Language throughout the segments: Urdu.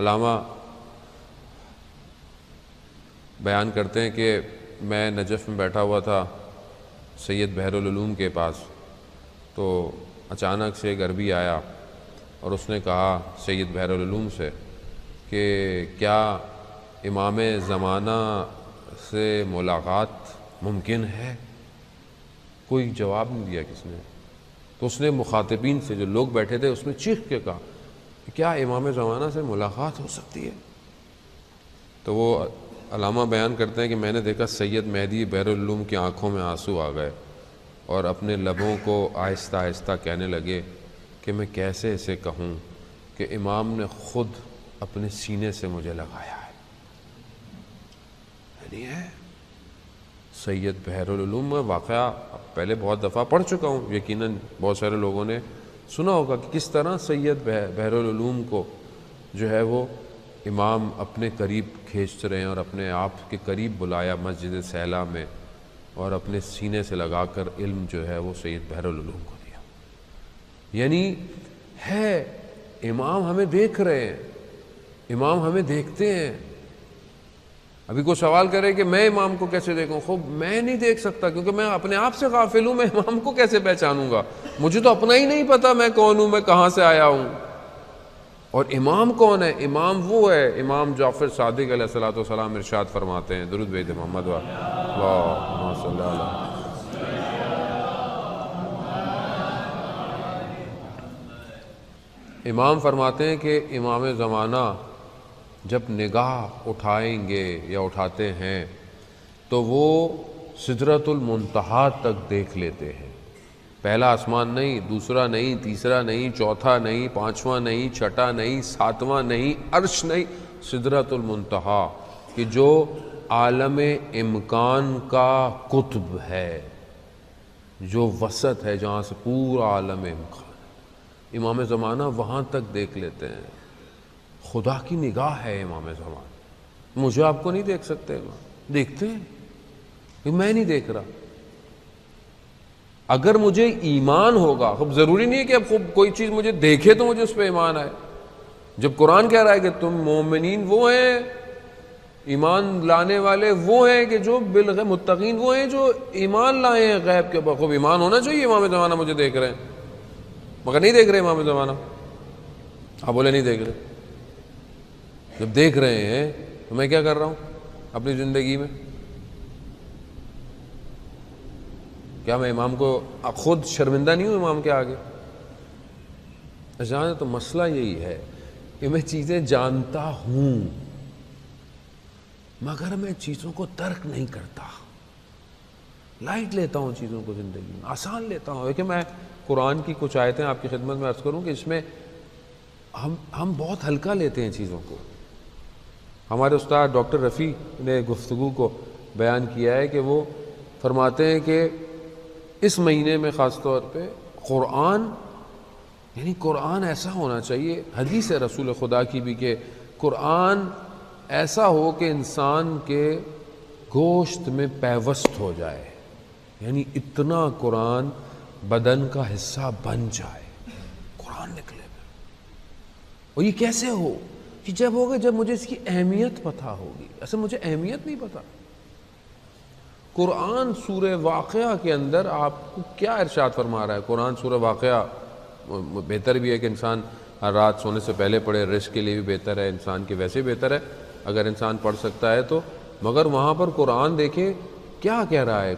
علامہ بیان کرتے ہیں کہ میں نجف میں بیٹھا ہوا تھا سید بحرالعلوم کے پاس، تو اچانک سے ایک عربی آیا اور اس نے کہا سید بحرالعلوم سے کہ کیا امام زمانہ سے ملاقات ممکن ہے؟ کوئی جواب نہیں دیا کس نے. تو اس نے مخاطبین سے، جو لوگ بیٹھے تھے، اس میں چیخ کے کہا کہ کیا امام زمانہ سے ملاقات ہو سکتی ہے؟ تو وہ علامہ بیان کرتے ہیں کہ میں نے دیکھا سید مہدی بحرالعلوم کی آنکھوں میں آنسو آ گئے اور اپنے لبوں کو آہستہ آہستہ کہنے لگے کہ میں کیسے اسے کہوں کہ امام نے خود اپنے سینے سے مجھے لگایا ہے. یعنی ہے سید بحرالعلوم. میں واقعہ پہلے بہت دفعہ پڑھ چکا ہوں، یقیناً بہت سارے لوگوں نے سنا ہوگا کہ کس طرح سید بحرالعلوم کو جو ہے وہ امام اپنے قریب کھینچ رہے ہیں اور اپنے آپ کے قریب بلایا مسجد سیلا میں اور اپنے سینے سے لگا کر علم جو ہے وہ سید بحرالعلوم کو دیا. یعنی ہے امام ہمیں دیکھ رہے ہیں، امام ہمیں دیکھتے ہیں. ابھی کوئی سوال کرے کہ میں امام کو کیسے دیکھوں؟ خوب میں نہیں دیکھ سکتا کیونکہ میں اپنے آپ سے غافل ہوں. میں امام کو کیسے پہچانوں گا؟ مجھے تو اپنا ہی نہیں پتا میں کون ہوں، میں کہاں سے آیا ہوں. اور امام کون ہے؟ امام وہ ہے، امام جعفر صادق علیہ الصلوۃ والسلام ارشاد فرماتے ہیں، درود بھیج محمد اللہم صلی اللہ. امام فرماتے ہیں کہ امام زمانہ جب نگاہ اٹھائیں گے یا اٹھاتے ہیں تو وہ سدرۃ المنتہا تک دیکھ لیتے ہیں. پہلا آسمان نہیں، دوسرا نہیں، تیسرا نہیں، چوتھا نہیں، پانچواں نہیں، چھٹا نہیں، ساتواں نہیں، عرش نہیں، سدرۃ المنتہا کہ جو عالم امکان کا قطب ہے، جو وسط ہے، جہاں سے پورا عالم امکان. امام زمانہ وہاں تک دیکھ لیتے ہیں. خدا کی نگاہ ہے امام زمانہ. مجھے آپ کو نہیں دیکھ سکتے، دیکھتے ہیں کہ میں نہیں دیکھ رہا. اگر مجھے ایمان ہوگا، اب ضروری نہیں ہے کہ اب کوئی چیز مجھے دیکھے تو مجھے اس پہ ایمان آئے. جب قرآن کہہ رہا ہے کہ تم مومنین وہ ہیں، ایمان لانے والے وہ ہیں کہ جو بالغیب، متقین وہ ہیں جو ایمان لائے ہیں غیب کے اوپر. خوب ایمان ہونا چاہیے امام زمانہ مجھے دیکھ رہے ہیں، مگر نہیں دیکھ رہے امام زمانہ. آپ بولے نہیں دیکھ رہے. جب دیکھ رہے ہیں تو میں کیا کر رہا ہوں اپنی زندگی میں؟ کیا میں امام کو خود شرمندہ نہیں ہوں امام کے آگے؟ جانے تو مسئلہ یہی ہے کہ میں چیزیں جانتا ہوں مگر میں چیزوں کو ترک نہیں کرتا. لائٹ لیتا ہوں چیزوں کو، زندگی میں آسان لیتا ہوں. کہ میں قرآن کی کچھ آیتیں آپ کی خدمت میں عرض کروں کہ اس میں ہم بہت ہلکا لیتے ہیں چیزوں کو. ہمارے استاد ڈاکٹر رفیع نے گفتگو کو بیان کیا ہے کہ وہ فرماتے ہیں کہ اس مہینے میں خاص طور پہ قرآن، یعنی قرآن ایسا ہونا چاہیے، حدیث رسول خدا کی بھی کہ قرآن ایسا ہو کہ انسان کے گوشت میں پیوست ہو جائے. یعنی اتنا قرآن بدن کا حصہ بن جائے، قرآن نکلے. اور یہ کیسے ہو؟ کہ جب ہوگا جب مجھے اس کی اہمیت پتہ ہوگی. ایسے مجھے اہمیت نہیں پتہ. قرآن سورہ واقعہ کے اندر آپ کو کیا ارشاد فرما رہا ہے؟ قرآن سورہ واقعہ بہتر بھی ہے کہ انسان ہر رات سونے سے پہلے پڑھے، رزق کے لیے بھی بہتر ہے، انسان کے ویسے بہتر ہے اگر انسان پڑھ سکتا ہے تو. مگر وہاں پر قرآن دیکھیں کیا کہہ رہا ہے.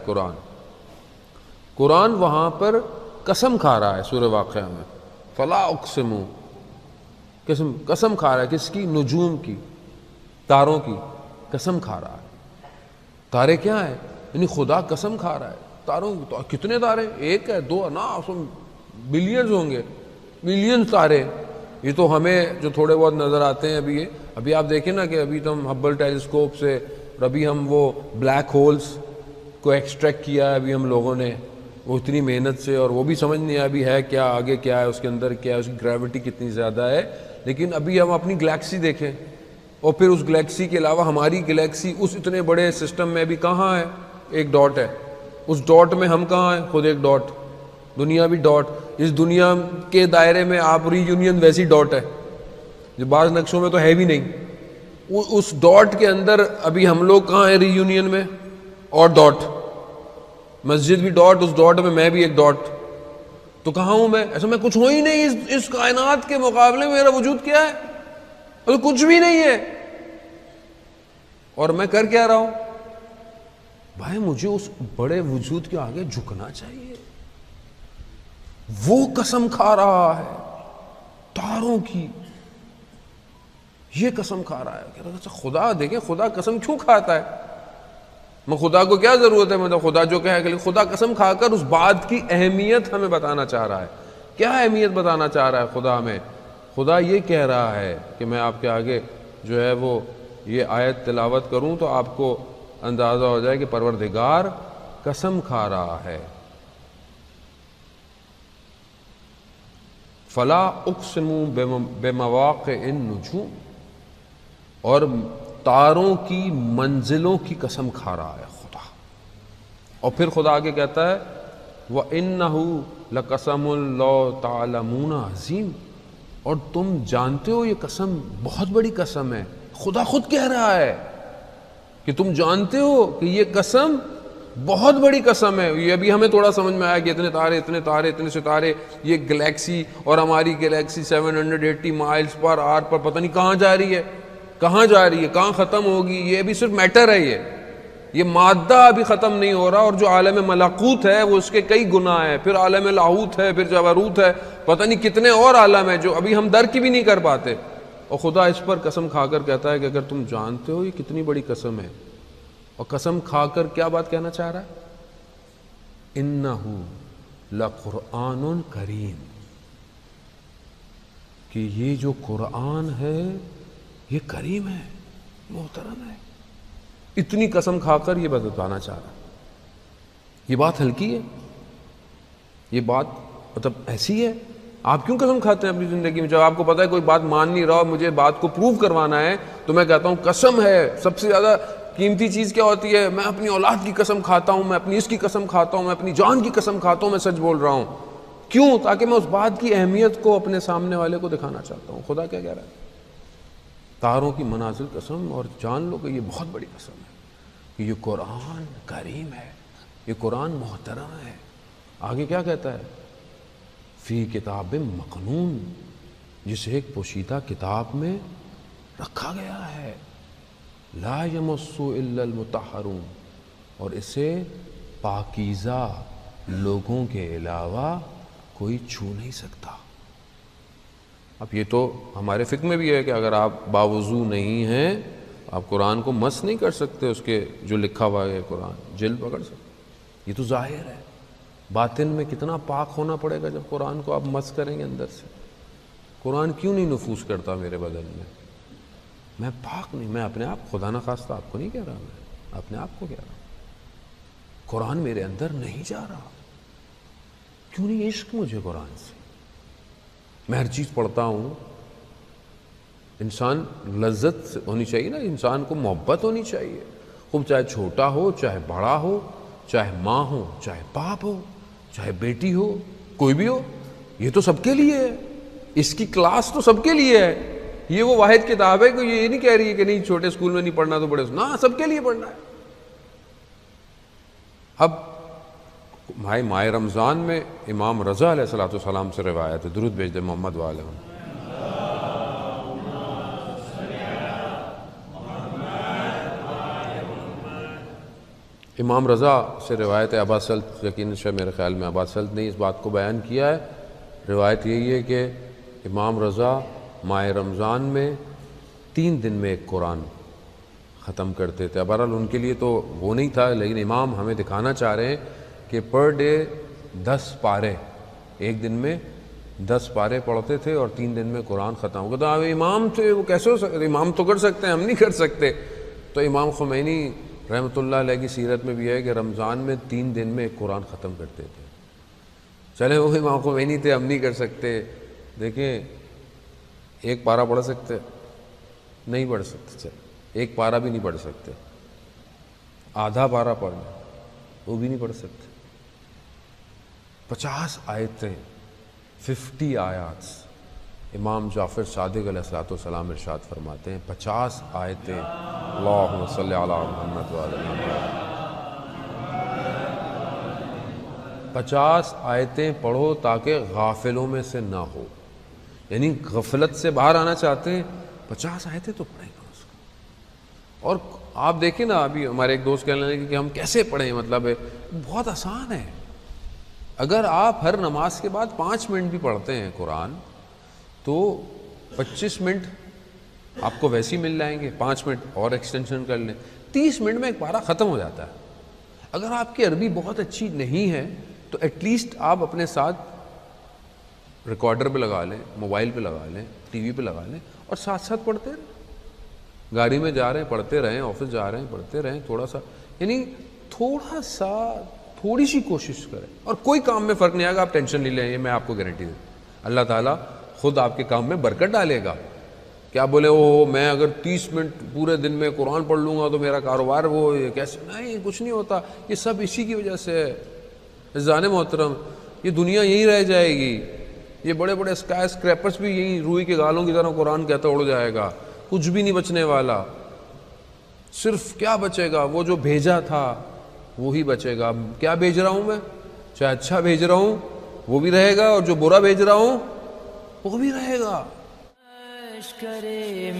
قرآن وہاں پر قسم کھا رہا ہے سورہ واقعہ میں. فلا اقسم، قسم کھا رہا ہے. کس کی؟ نجوم کی، تاروں کی قسم کھا رہا ہے. تارے کیا ہے؟ یعنی خدا قسم کھا رہا ہے تاروں. کتنے تارے؟ ایک ہے، دو نا، بلینز ہوں گے، ملین تارے. یہ تو ہمیں جو تھوڑے بہت نظر آتے ہیں ابھی آپ دیکھیں نا کہ ابھی تو ہم ہبل ٹیلیسکوپ سے، اور ابھی ہم وہ بلیک ہولز کو ایکسٹریکٹ کیا ہے ابھی ہم لوگوں نے، وہ اتنی محنت سے، اور وہ بھی سمجھ نہیں آیا ابھی ہے کیا، آگے کیا ہے، اس کے اندر کیا ہے، اس کی گریوٹی کتنی زیادہ ہے. لیکن ابھی ہم اپنی گلیکسی دیکھیں، اور پھر اس گلیکسی کے علاوہ ہماری گلیکسی اس اتنے بڑے سسٹم میں ابھی کہاں ہے؟ ایک ڈاٹ ہے. اس ڈاٹ میں ہم کہاں ہیں؟ خود ایک ڈاٹ. دنیا بھی ڈاٹ. اس دنیا کے دائرے میں آپ ری یونین ویسی ڈاٹ ہے. جو بعض نقشوں میں تو ہے بھی نہیں. اس ڈاٹ کے اندر ابھی ہم لوگ کہاں ہیں ری یونین میں, اور ڈاٹ, مسجد بھی ڈاٹ, اس ڈاٹ میں میں بھی ایک ڈاٹ, تو کہاں ہوں میں؟ ایسا میں کچھ ہوں ہی نہیں اس کائنات کے مقابلے میں. میرا وجود کیا ہے؟ تو کچھ بھی نہیں ہے. اور میں کر کیا رہا ہوں؟ بھائی مجھے اس بڑے وجود کے آگے جھکنا چاہیے. وہ قسم کھا رہا ہے تاروں کی, یہ قسم کھا رہا ہے. کہہ رہا خدا, دیکھیں خدا قسم کیوں کھاتا ہے؟ میں خدا کو کیا ضرورت ہے, مطلب خدا جو کہے کہ خدا قسم کھا کر اس بات کی اہمیت ہمیں بتانا چاہ رہا ہے. کیا اہمیت بتانا چاہ رہا ہے خدا ہمیں؟ خدا یہ کہہ رہا ہے کہ میں آپ کے آگے جو ہے وہ یہ آیت تلاوت کروں تو آپ کو اندازہ ہو جائے کہ پروردگار قسم کھا رہا ہے. فلا اقسم بمواقع النجوم, اور تاروں کی منزلوں کی قسم کھا رہا ہے خدا. اور پھر خدا آگے کہتا ہے وَإِنَّهُ لَقَسَمٌ لَوْ تَعْلَمُونَ عَظِيمٌ, اور تم جانتے ہو یہ قسم بہت بڑی قسم ہے. خدا خود کہہ رہا ہے کہ تم جانتے ہو کہ یہ قسم بہت بڑی قسم ہے. یہ ابھی ہمیں تھوڑا سمجھ میں آیا کہ اتنے تارے اتنے ستارے, یہ گلیکسی, اور ہماری گلیکسی 780 مائلز پر آر پر پتہ نہیں کہاں جا رہی ہے, کہاں جا رہی ہے, کہاں ختم ہوگی. یہ ابھی صرف میٹر ہے, یہ مادہ ابھی ختم نہیں ہو رہا. اور جو عالم ملکوت ہے وہ اس کے کئی گنا ہے, پھر عالم لاہوت ہے, پھر جبروت ہے, پتہ نہیں کتنے اور عالم ہے جو ابھی ہم درک بھی نہیں کر پاتے. اور خدا اس پر قسم کھا کر کہتا ہے کہ اگر تم جانتے ہو یہ کتنی بڑی قسم ہے. اور قسم کھا کر کیا بات کہنا چاہ رہا ہے؟ اِنَّهُ لَقُرْآنٌ کریم, کہ یہ جو قرآن ہے یہ کریم ہے, محترم ہے. اتنی قسم کھا کر یہ بتانا چاہ رہا ہے. یہ بات ہلکی ہے, یہ بات مطلب ایسی ہے. آپ کیوں قسم کھاتے ہیں اپنی زندگی میں؟ جب آپ کو پتا ہے کوئی بات مان نہیں رہا, مجھے بات کو پروف کروانا ہے, تو میں کہتا ہوں قسم ہے. سب سے زیادہ قیمتی چیز کیا ہوتی ہے؟ میں اپنی اولاد کی قسم کھاتا ہوں, میں اپنی اس کی قسم کھاتا ہوں, میں اپنی جان کی قسم کھاتا ہوں, میں سچ بول رہا ہوں. کیوں؟ تاکہ میں اس بات کی اہمیت کو اپنے سامنے والے کو دکھانا چاہتا ہوں. خدا کیا کہہ رہا ہے؟ تاروں کی منازل قسم, اور جان لو کہ یہ بہت بڑی قسم ہے کہ یہ قرآن کریم ہے, یہ قرآن محترم ہے. آگے کیا کہتا ہے؟ فی کتاب مکنون, جسے ایک پوشیدہ کتاب میں رکھا گیا ہے. لا یمس الا المطہرون, اور اسے پاکیزہ لوگوں کے علاوہ کوئی چھو نہیں سکتا. اب یہ تو ہمارے فقہ میں بھی ہے کہ اگر آپ باوضو نہیں ہیں آپ قرآن کو مس نہیں کر سکتے, اس کے جو لکھا ہوا ہے قرآن جلد پکڑ سکتے. یہ تو ظاہر ہے. باطن میں کتنا پاک ہونا پڑے گا جب قرآن کو آپ مس کریں گے اندر سے. قرآن کیوں نہیں نفوذ کرتا میرے بدن میں؟ میں پاک نہیں, میں اپنے آپ, خدا نہ خواستہ آپ کو نہیں کہہ رہا, میں اپنے آپ کو کہہ رہا ہوں. قرآن میرے اندر نہیں جا رہا. کیوں نہیں عشق مجھے قرآن سے؟ میں ہر چیز پڑھتا ہوں. انسان لذت ہونی چاہیے نا, انسان کو محبت ہونی چاہیے. خوب چاہے چھوٹا ہو, چاہے بڑا ہو, چاہے ماں ہو, چاہے باپ ہو, چاہے بیٹی ہو, کوئی بھی ہو. یہ تو سب کے لیے ہے, اس کی کلاس تو سب کے لیے ہے. یہ وہ واحد کتاب ہے کہ یہ نہیں کہہ رہی ہے کہ نہیں چھوٹے اسکول میں نہیں پڑھنا تو بڑے, نہ, سب کے لیے پڑھنا ہے. اب ماہ رمضان میں امام رضا علیہ السلام سے روایت ہے, درود بھیج دے محمد والے. امام رضا سے روایت ہے, ابا سلط یقیناً شاید میرے خیال میں ابا سلط نے اس بات کو بیان کیا ہے. روایت یہی ہے کہ امام رضا ماہ رمضان میں 3 دن میں ایک قرآن ختم کرتے تھے. بہرحال ان کے لیے تو وہ نہیں تھا, لیکن امام ہمیں دکھانا چاہ رہے ہیں کہ پر ڈے 10 پارے, ایک دن میں 10 پارے پڑھتے تھے اور 3 دن میں قرآن ختم ہو گیا. تو امام تھے, وہ کیسے ہو سکتے؟ امام تو کر سکتے ہیں, ہم نہیں کر سکتے. تو امام خمینی رحمۃ اللہ علیہ کی سیرت میں بھی ہے کہ رمضان میں 3 دن میں ایک قرآن ختم کرتے تھے. چلے وہ امام خمینی تھے, ہم نہیں کر سکتے. دیکھیں, ایک پارہ پڑھ سکتے؟ نہیں پڑھ سکتے. چلے ایک پارہ بھی نہیں پڑھ سکتے. آدھا پارہ پڑھ لیں, وہ بھی نہیں پڑھ سکتے. 50 آیتیں, 50 آیات, امام جعفر صادق علیہ الصلوۃ والسلام ارشاد فرماتے ہیں 50 آیتیں، اللہم صلی علی محمد وعلی محمد، 50 آیتیں پڑھو تاکہ غافلوں میں سے نہ ہو، یعنی غفلت سے باہر آنا چاہتے ہیں 50 آیتیں تو پڑھیں کم از کم۔ اور آپ دیکھیں نا، ابھی ہمارے ایک دوست کہنے لگے کہ ہم کیسے پڑھیں، مطلب بہت آسان ہے۔ اگر آپ ہر نماز کے بعد 5 منٹ بھی پڑھتے ہیں قرآن تو 25 منٹ آپ کو ویسے ہی مل جائیں گے، 5 منٹ اور ایکسٹینشن کر لیں، 30 منٹ میں ایک پارہ ختم ہو جاتا ہے۔ اگر آپ کی عربی بہت اچھی نہیں ہے تو ایٹ لیسٹ آپ اپنے ساتھ ریکارڈر پہ لگا لیں، موبائل پہ لگا لیں، ٹی وی پہ لگا لیں اور ساتھ ساتھ پڑھتے رہیں، گاڑی میں جا رہے ہیں پڑھتے رہیں، آفس جا رہے ہیں پڑھتے رہیں، تھوڑا سا، یعنی تھوڑی سی کوشش کریں، اور کوئی کام میں فرق نہیں آئے گا، آپ ٹینشن نہیں لیں، یہ میں آپ کو گارنٹی دوں، اللہ تعالیٰ خود آپ کے کام میں برکت ڈالے گا۔ کیا بولے وہ میں اگر 30 منٹ پورے دن میں قرآن پڑھ لوں گا تو میرا کاروبار وہ کیسے، نہیں، کچھ نہیں ہوتا، یہ سب اسی کی وجہ سے ہے۔ عزیزان محترم، یہ دنیا یہی رہ جائے گی، یہ بڑے بڑے اسکائی اسکریپرز بھی یہی روئی کے گالوں کی طرح قرآن کہتا اڑ جائے گا، کچھ بھی نہیں بچنے والا، صرف کیا بچے گا، وہ جو بھیجا تھا وہی بچے گا۔ کیا بھیج رہا ہوں میں، چاہے اچھا بھیج رہا ہوں وہ بھی رہے گا، اور جو برا بھیج رہا ہوں وہ بھی رہے گا۔ لشکر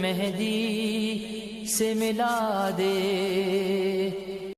مہدی سے ملا دے